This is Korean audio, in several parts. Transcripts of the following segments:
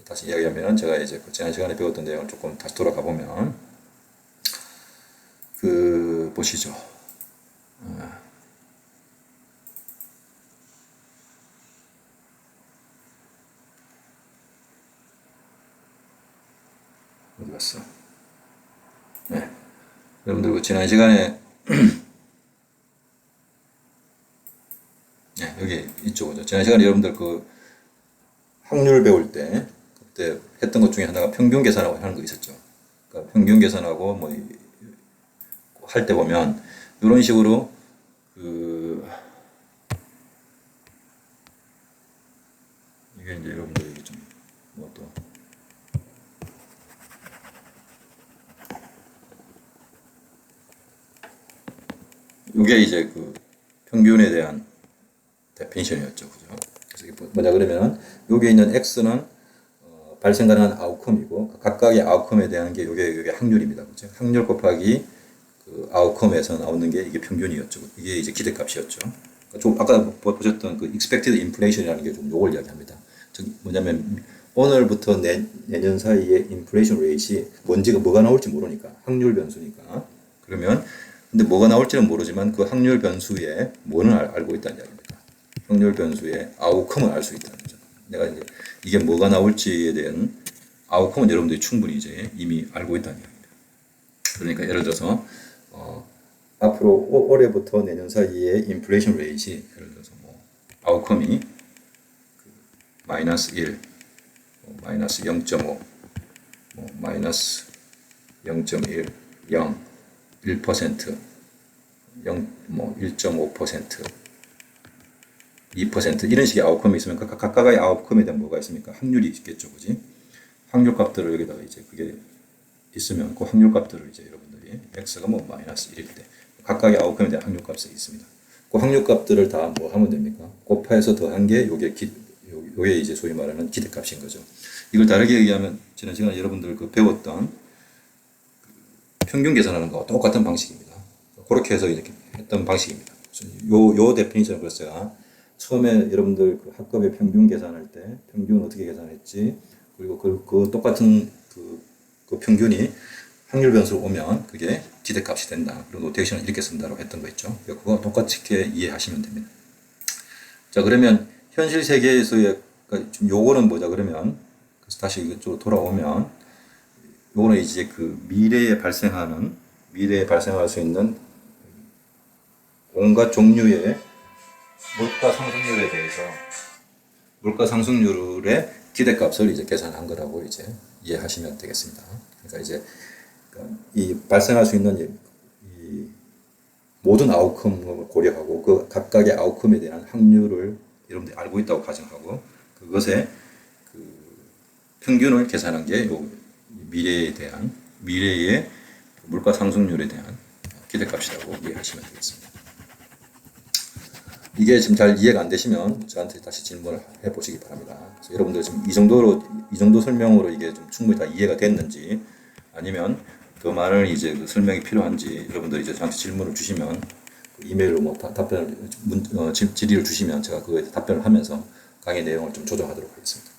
다시 이야기하면 제가 이제 그 지난 시간에 배웠던 내용을 조금 다시 돌아가 보면 그 보시죠. 어디 갔어? 네. 여러분들 그 지난 시간에 네, 여기 이쪽이죠. 지난 시간에 여러분들 그 확률 배울 때 그때 했던 것 중에 하나가 평균 계산하고 하는 거 있었죠. 그러니까 평균 계산하고 뭐 할 때 보면 이런 식으로 그 이게 이제 여러분들이 좀 뭐 또 이게 이제 그 평균에 대한 데피니션이었죠. 그죠? 그래서 이게 뭐냐 그러면 여기에 있는 x는 발생 가능한 아웃컴이고 각각의 아웃컴에 대한 게 요게 확률입니다. 그죠? 확률 곱하기 그 아웃컴에서 나오는 게 이게 평균이었죠. 이게 이제 기대값이었죠. 그러니까 좀 아까 보셨던 그 expected inflation이라는 게 좀 요걸 이야기합니다. 즉 뭐냐면 오늘부터 내년 사이에 인플레이션 레이트이 뭐가 나올지 모르니까 확률 변수니까 그러면 근데 뭐가 나올지는 모르지만 그 확률 변수에 뭐는 알고 있다는 이야기입니다. 확률 변수의 아웃컴을 알 수 있다는 거죠. 내가 이제 이게 뭐가 나올지에 대한 아웃컴은 여러분들이 충분히 이제 이미 알고 있다는 이야기입니다. 그러니까 예를 들어서 앞으로 올해부터 내년 사이에 인플레이션 레이트이 예를 들어서 뭐 아웃컴이 마이너스 1, 마이너스 0.5, 마이너스 0.1, 0, 1%, 1.5%, 2% 이런 식의 아웃컴이 있으면 각각의 아웃컴에 대한 뭐가 있습니까? 확률이 있겠죠, 그지? 확률 값들을 여기다가 이제 그게 있으면 그 확률 값들을 이제 여러분들이 x가 뭐 마이너스 1일 때 각각의 아웃컴에 대한 확률 값이 있습니다. 그 확률 값들을 다 뭐 하면 됩니까? 곱해서 더한 게 요게 이제 소위 말하는 기대값인 거죠. 이걸 다르게 얘기하면 지난 시간에 여러분들 그 배웠던 평균 계산하는 거와 똑같은 방식입니다. 그렇게 해서 이렇게 했던 방식입니다. 요 데피니션을 그래서 제가 처음에 여러분들 그 학급에 평균 계산할 때 평균 어떻게 계산했지 그리고 그 똑같은 그 평균이 확률 변수로 오면 그게 기대값이 된다. 그리고 노테이션을 이렇게 쓴다고 했던 거 있죠. 그거 똑같이 이해하시면 됩니다. 자 그러면 현실 세계에서의 그러니까 요거는 뭐냐 그러면 그래서 다시 이쪽으로 돌아오면 요거는 이제 그 미래에 발생할 수 있는 온갖 종류의 물가 상승률에 대해서 물가 상승률의 기대값을 이제 계산한 거라고 이제 이해하시면 되겠습니다. 그러니까 이제 이 발생할 수 있는 이 모든 아웃컴을 고려하고 그 각각의 아웃컴에 대한 확률을 여러분들이 알고 있다고 가정하고 그것의 그 평균을 계산한 게 요 미래의 물가 상승률에 대한 기대값이라고 이해하시면 되겠습니다. 이게 지금 잘 이해가 안 되시면 저한테 다시 질문을 해보시기 바랍니다. 그래서 여러분들 지금 이 정도 설명으로 이게 좀 충분히 다 이해가 됐는지 아니면 더 많은 이제 그 설명이 필요한지 여러분들이 이제 저한테 질문을 주시면 그 이메일로 뭐 답변을 질의를 주시면 제가 그거에 답변을 하면서 강의 내용을 좀 조정하도록 하겠습니다.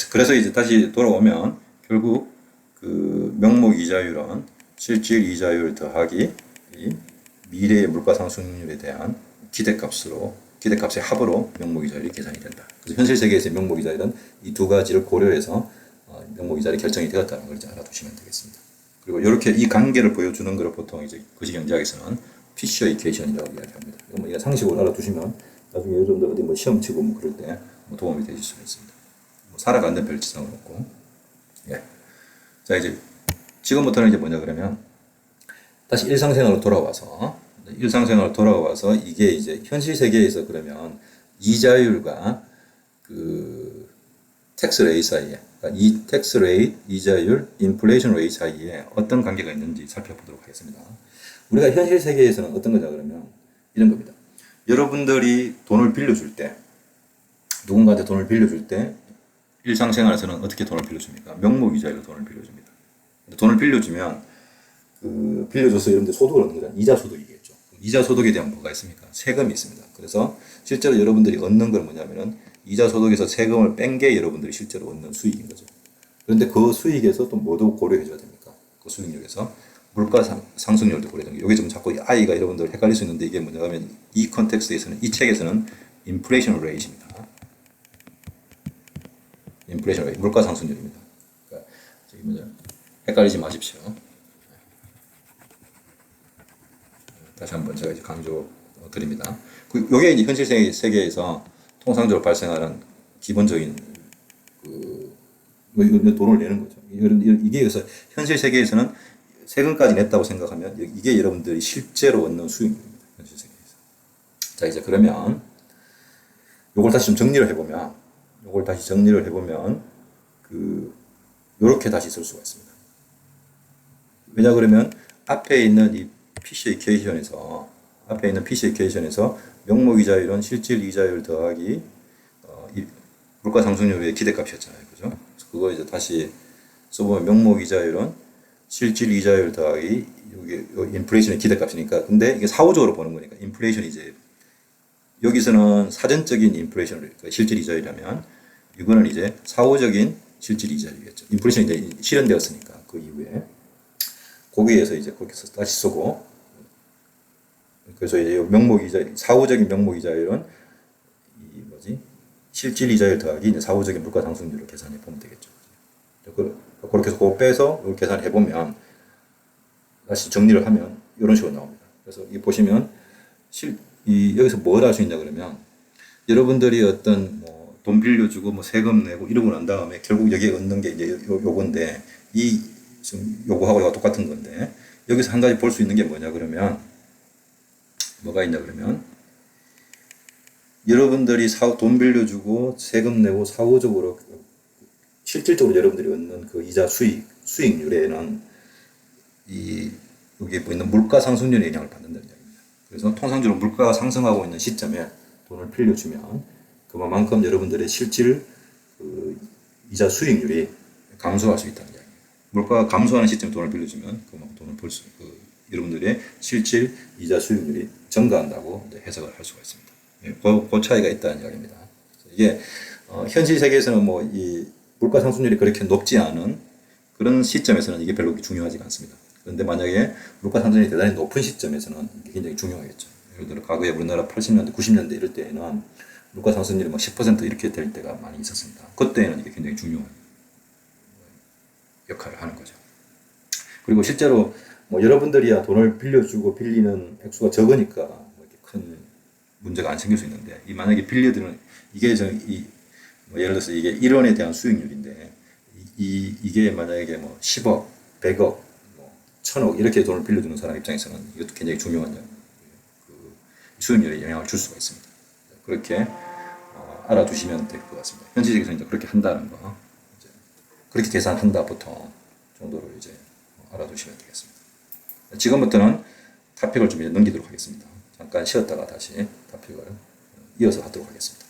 그래서 이제 다시 돌아오면 결국 그 명목 이자율은 실질 이자율 더하기 이 미래의 물가 상승률에 대한 기대값의 합으로 명목 이자율이 계산이 된다. 그래서 현실 세계에서의 명목 이자율은 이 두 가지를 고려해서 명목 이자율이 결정이 되었다는 걸 이제 알아두시면 되겠습니다. 그리고 이렇게 이 관계를 보여주는 것을 보통 이제 거시경제학에서는 피셔 이퀘이션이라고 이야기합니다. 뭐 이런 상식을 알아두시면 나중에 여러분들 어디 뭐 시험 치고 뭐 그럴 때 뭐 도움이 되실 수가 있습니다. 뭐 살아가는 별지성은 없고. 예. 자 이제 지금부터는 이제 뭐냐 그러면 다시 일상생활로 돌아와서 이게 이제 현실 세계에서 그러면 이자율과 그 텍스 레이트 사이에 그러니까 이 텍스 레이트, 이자율, 인플레이션 레이트 사이에 어떤 관계가 있는지 살펴보도록 하겠습니다. 우리가 현실 세계에서는 어떤 거냐 그러면 이런 겁니다. 여러분들이 돈을 빌려줄 때 누군가한테 돈을 빌려줄 때 일상생활에서는 어떻게 돈을 빌려줍니까? 명목 이자율로 돈을 빌려줍니다. 돈을 빌려주면 그 빌려줘서 여러분들 소득을 얻는 거잖아요. 이자 소득이겠죠. 이자 소득에 대한 뭐가 있습니까? 세금이 있습니다. 그래서 실제로 여러분들이 얻는 건 뭐냐면은 이자 소득에서 세금을 뺀 게 여러분들이 실제로 얻는 수익인 거죠. 그런데 그 수익에서 또 뭐도 고려해 줘야 됩니까? 그 수익률에서 물가 상승률도 고려해야 됩니다. 여기 좀 자꾸 I가 여러분들 헷갈릴 수 있는데 이게 뭐냐면 이 컨텍스트에서는 이 책에서는 인플레이션 레이트입니다. 인플레이션 레이트, 물가 상승률입니다. 그러니까 저기 뭐냐, 헷갈리지 마십시오. 다시 한번 제가 이제 강조 드립니다. 이게 이제 현실 세계에서 통상적으로 발생하는 기본적인 돈을 내는 거죠. 이게 그래서 현실 세계에서는 세금까지 냈다고 생각하면 이게 여러분들이 실제로 얻는 수익입니다. 현실 세계에서. 자, 이제 그러면 요걸 다시 좀 정리를 해보면 요렇게 다시 쓸 수가 있습니다. 왜냐 그러면 앞에 있는 이 PC 이퀘이션에서 명목이자율은 실질 이자율 더하기 이 물가 상승률의 기대값이었잖아요. 그죠? 그거 이제 다시 써보면 명목이자율은 실질 이자율 더하기 여기 인플레이션의 기대값이니까. 근데 이게 사후적으로 보는 거니까 인플레이션이 이제 여기서는 사전적인 인플레이션 그러니까 실질 이자율이라면 이거는 이제 사후적인 실질 이자율이겠죠. 인플레이션이 이제 실현되었으니까 그 이후에 거기에서 이제 그렇게 다시 쓰고, 그래서 이제 사후적인 명목이자율은 실질 이자율 더하기 이제 사후적인 물가 상승률을 계산해 보면 되겠죠. 그렇게 해서 그거 빼서 이걸 계산해 보면 다시 정리를 하면 이런 식으로 나옵니다. 그래서 이 보시면 여기서 뭘 할 수 있냐 그러면 여러분들이 어떤 돈 빌려주고 세금 내고 이러고 난 다음에 결국 여기에 얻는 게 이제 요건데 이 지금 요거하고 이거 똑같은 건데 여기서 한 가지 볼 수 있는 게 뭐냐 그러면 뭐가 있냐 그러면 여러분들이 돈 빌려주고 세금 내고 사후적으로 실질적으로 여러분들이 얻는 그 이자 수익률에는 여기 있는 물가 상승률의 영향을 받는다는 이야기입니다. 그래서 통상적으로 물가가 상승하고 있는 시점에 돈을 빌려주면 그만큼 여러분들의 실질 이자 수익률이 감소할 수 있다는 이야기입니다. 물가가 감소하는 시점에 돈을 빌려주면 그만큼 돈을 여러분들의 실질 이자 수익률이 증가한다고 해석을 할 수가 있습니다. 그 차이가 있다는 이야기입니다. 이게 현실 세계에서는 이 물가 상승률이 그렇게 높지 않은 그런 시점에서는 이게 별로 중요하지가 않습니다. 그런데 만약에 물가 상승률이 대단히 높은 시점에서는 이게 굉장히 중요하겠죠. 예를 들어 과거에 우리나라 80년대, 90년대 이럴 때에는 물가 상승률이 10% 이렇게 될 때가 많이 있었습니다. 그때는 이게 굉장히 중요한 역할을 하는 거죠. 그리고 실제로 여러분들이야 돈을 빌려주고 빌리는 액수가 적으니까 이렇게 큰 문제가 안 생길 수 있는데 만약에 빌려드는 이게 예를 들어서 이게 1원에 대한 수익률인데 이게 만약에 10억, 100억, 1000억 이렇게 돈을 빌려주는 사람 입장에서는 이것도 굉장히 중요한 수익률에 영향을 줄 수가 있습니다. 그렇게 알아두시면 될 것 같습니다. 현실에서 이제 그렇게 한다는 거, 그렇게 계산한다 보통 정도로 이제 알아두시면 되겠습니다. 지금부터는 토픽을 좀 넘기도록 하겠습니다. 잠깐 쉬었다가 다시 토픽을 이어서 하도록 하겠습니다.